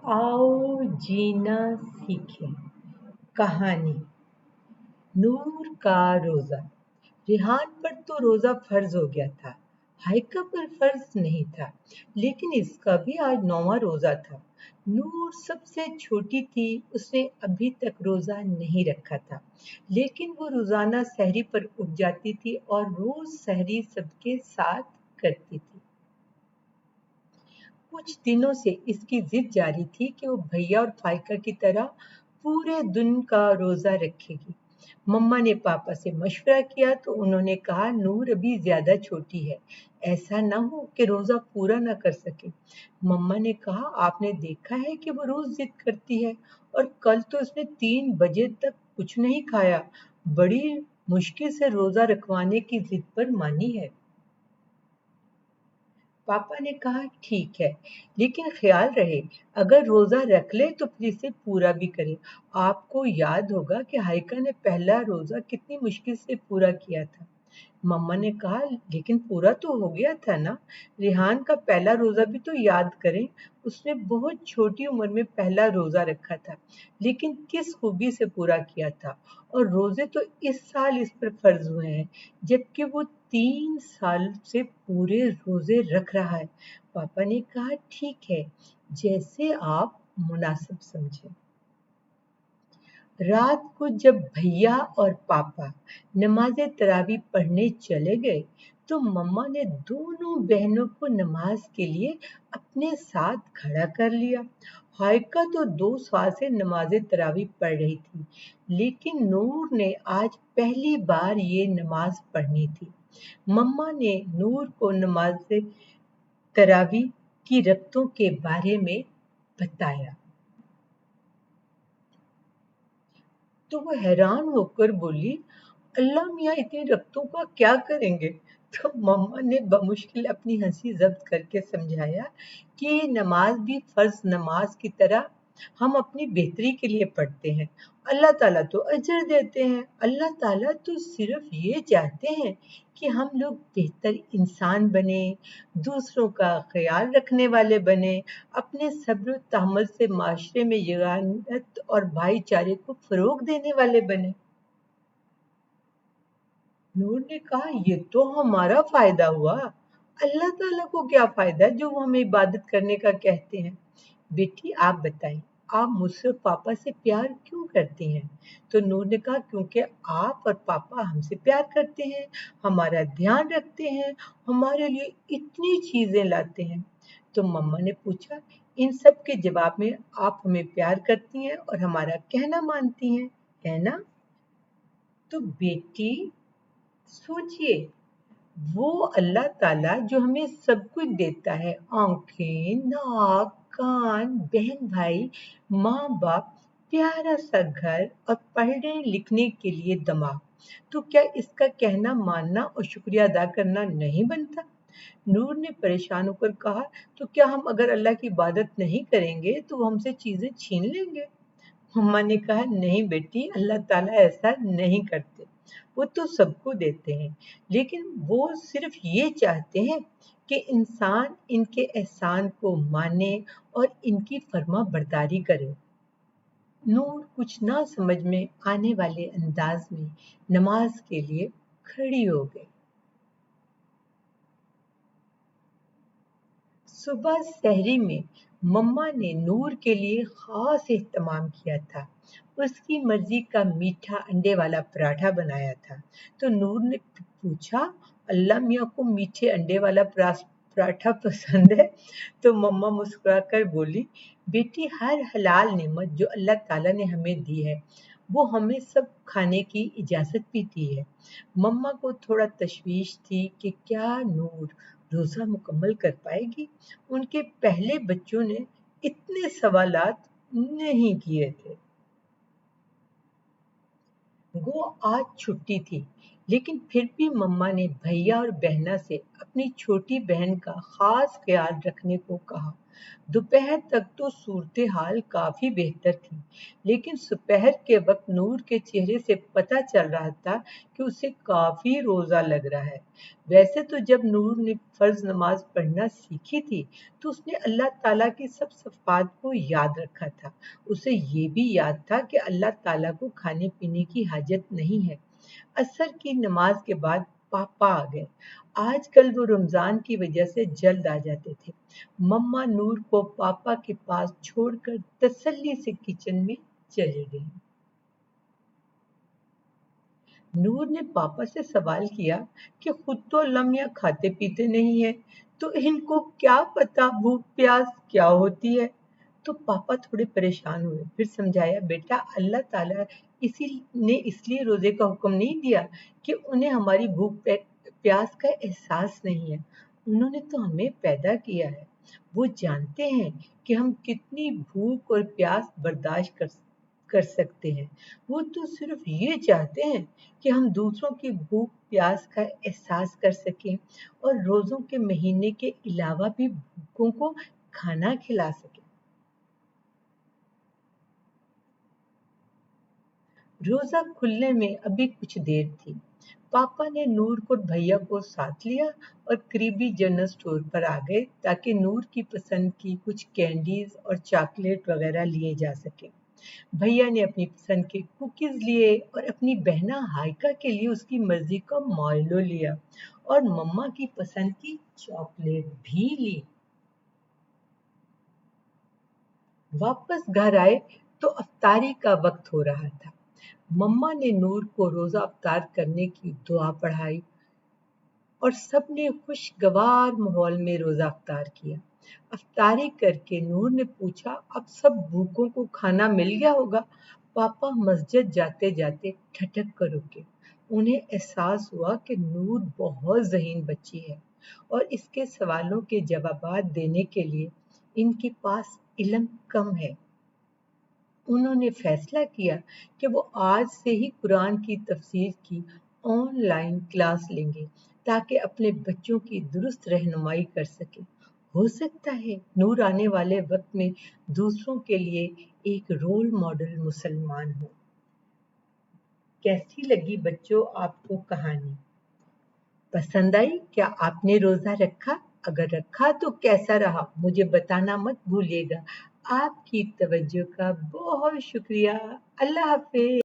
आओ जीना सीखें। कहानी। नूर का रोजा। रिहान पर तो रोजा फर्ज हो गया था, हाइका पर फर्ज नहीं था, लेकिन इसका भी आज 9वां रोजा था। नूर सबसे छोटी थी, उसने अभी तक रोजा नहीं रखा था, लेकिन वो रोजाना सहरी पर उठ जाती थी और रोज सहरी सबके साथ करती थी। कुछ दिनों से इसकी जिद जारी थी कि वो भैया और फाइका की तरह पूरे दिन का रोजा रखेगी। मम्मा ने पापा से मशवरा किया तो उन्होंने कहा, नूर अभी ज्यादा छोटी है, ऐसा ना हो कि रोजा पूरा ना कर सके। मम्मा ने कहा, आपने देखा है कि वो रोज जिद करती है, और कल तो उसने 3 बजे तक कुछ नहीं खाया। बड़ी मुश्किल से रोजा रखवाने की जिद पर मानी है। पापा ने कहा, ठीक है, लेकिन ख्याल रहे, अगर रोजा रख ले तो फिर इसे पूरा भी करे। आपको याद होगा कि हाइका ने पहला रोजा कितनी मुश्किल से पूरा किया था। मम्मा ने कहा, लेकिन पूरा तो हो गया था ना। रिहान का पहला रोजा भी तो याद करें, उसने बहुत छोटी उम्र में पहला रोजा रखा था, लेकिन किस खूबी से पूरा किया था। और रोजे तो इस साल इस पर फर्ज हुए हैं, जबकि वो 3 साल से पूरे रोजे रख रहा है। पापा ने कहा, ठीक है, जैसे आप मुनासिब समझें। रात को जब भैया और पापा नमाज़े तरावी पढ़ने चले गए, तो मम्मा ने दोनों बहनों को नमाज के लिए अपने साथ खड़ा कर लिया। हाइका तो 2 साल से नमाज़े तरावी पढ़ रही थी, लेकिन नूर ने आज पहली बार ये नमाज पढ़नी थी। मम्मा ने नूर को नमाज़े तरावी की रकतों के बारे में बताया, तो वो हैरान होकर बोली, अल्लाह मियाँ इतनी रकतों का क्या करेंगे? तो मम्मा ने बमुश्किल अपनी हंसी जब्त करके समझाया कि ये नमाज भी फर्ज नमाज की तरह हम अपनी बेहतरी के लिए पढ़ते हैं। अल्लाह ताला तो अजर देते हैं। अल्लाह ताला तो सिर्फ ये चाहते हैं कि हम लोग बेहतर इंसान बने, दूसरों का ख्याल रखने वाले बने, अपने सब्र तहम्मुल से माशरे में यगानत और भाईचारे को फरोग देने वाले बने। नूर ने कहा, ये तो हमारा फायदा हुआ, अल्लाह ताला को क्या फायदा जो वो हमें इबादत करने का कहते हैं। बेटी आप बताएं, आप मुझसे पापा से प्यार क्यों करती हैं? तो नूर ने कहा, क्योंकि आप और पापा हमसे प्यार करते हैं, हमारा ध्यान रखते हैं, हमारे लिए इतनी चीजें लाते हैं। तो मम्मा ने पूछा, इन सब के जवाब में आप हमें प्यार करती हैं और हमारा कहना मानती हैं, है ना? तो बेटी सोचिए, वो अल्लाह ताला जो हमें सब कुछ देता है, आंखें, नाक, कान, बहन भाई, माँ बाप, प्यारा सा घर और पढ़ने लिखने के लिए दिमाग, तो क्या इसका कहना मानना और शुक्रिया अदा करना नहीं बनता? नूर ने परेशान होकर कहा, तो क्या हम अगर अल्लाह की इबादत नहीं करेंगे तो वो हमसे चीजें छीन लेंगे? मम्मा ने कहा, नहीं बेटी, अल्लाह ताला ऐसा नहीं करते, वो तो सबको देते हैं, लेकिन वो सिर्फ ये चाहते हैं कि इंसान इनके एहसान को माने और इनकी फर्मा बरदारी करे। नूर कुछ ना समझ में आने वाले अंदाज में नमाज के लिए खड़ी हो गई। सुबह सहरी में मम्मा ने नूर के लिए खास एहतमाम किया था। उसकी मर्जी का मीठा अंडे वाला पराठा बनाया था। तो नूर ने पूछा, अल्लाह मियाँ को मीठे अंडे वाला पराठा पसंद है? तो मम्मा मुस्कुराकर बोली, बेटी, हर हलाल नेमत जो अल्लाह ताला ने हमें दी है, वो हमें सब खाने की इजाजत भी दी है। मम्मा को थोड़ा तशवीश थी कि क्या नूर रोजा मुकम्मल कर पाएगी। उनके पहले बच्चों ने इतने सवालात नहीं किए थे। वो आज छुट्टी थी, लेकिन फिर भी मम्मा ने भैया और बहना से अपनी छोटी बहन का खास ख्याल रखने को कहा। दोपहर तक तो सूरत हाल काफी बेहतर थी, लेकिन दोपहर के वक्त नूर के चेहरे से पता चल रहा था कि उसे काफी रोजा लग रहा है। वैसे तो जब नूर ने फर्ज नमाज पढ़ना सीखी थी, तो उसने अल्लाह ताला की सब सिफात को याद रखा था। उसे ये भी याद था कि अल्लाह ताला को खाने पीने की हाजत नहीं है। असर की नमाज के बाद पापा आ गए। आजकल वो रमजान की वजह से जल्द आ जाते थे। मम्मा नूर को पापा के पास छोड़कर तसल्ली से किचन में चली गई। नूर ने पापा से सवाल किया कि खुद तो लम्या खाते पीते नहीं है, तो इनको क्या पता भूख प्यास क्या होती है। तो पापा थोड़े परेशान हुए, फिर समझाया, बेटा अल्लाह ताला इसी ने इसलिए रोजे का हुक्म नहीं दिया कि उन्हें हमारी प्यास का एहसास नहीं है। उन्होंने तो हमें पैदा किया है। वो जानते हैं कि हम कितनी भूख और प्यास बर्दाश्त कर सकते हैं। वो तो सिर्फ ये चाहते हैं कि हम दूसरों की भूख प्यास का एहसास कर सकें और रोजों के महीने के अलावा भी भूखों को खाना खिला सकें। रोजा खुलने में अभी कुछ देर थी। पापा ने नूर को भैया को साथ लिया और करीबी जनरल स्टोर पर आ गए ताकि नूर की पसंद की कुछ कैंडीज और चॉकलेट वगैरह लिए जा सके। भैया ने अपनी पसंद के कुकीज लिए और अपनी बहना हाइका के लिए उसकी मर्जी का माइलो लिया और मम्मा की पसंद की चॉकलेट भी ली। वापस घर आए तो अफ्तारी का वक्त हो रहा था। मम्मा ने नूर को रोजा अफ्तार करने की दुआ पढ़ाई और सबने खुशगवार माहौल में रोजा अफ्तार किया। अफ्तारी करके नूर ने पूछा, अब सब भूखों को खाना मिल गया होगा। पापा मस्जिद जाते जाते ठटक कर रुके। उन्हें एहसास हुआ कि नूर बहुत ज़हीन बच्ची है और इसके सवालों के जवाबात देने के लिए इनके पास इल्म कम है। उन्होंने फैसला किया कि वो आज से ही कुरान की तफसीर की ऑनलाइन क्लास लेंगे ताकि अपने बच्चों की दुरुस्त रहनुमाई कर सके। हो सकता है नूर आने वाले वक्त में दूसरों के लिए एक रोल मॉडल मुसलमान हो। कैसी लगी बच्चों आपको कहानी? पसंद आई? क्या आपने रोजा रखा? अगर रखा तो कैसा रहा? मुझे बताना मत भूलिएगा। आपकी तवज्जो का बहुत शुक्रिया। अल्लाह हाफिज।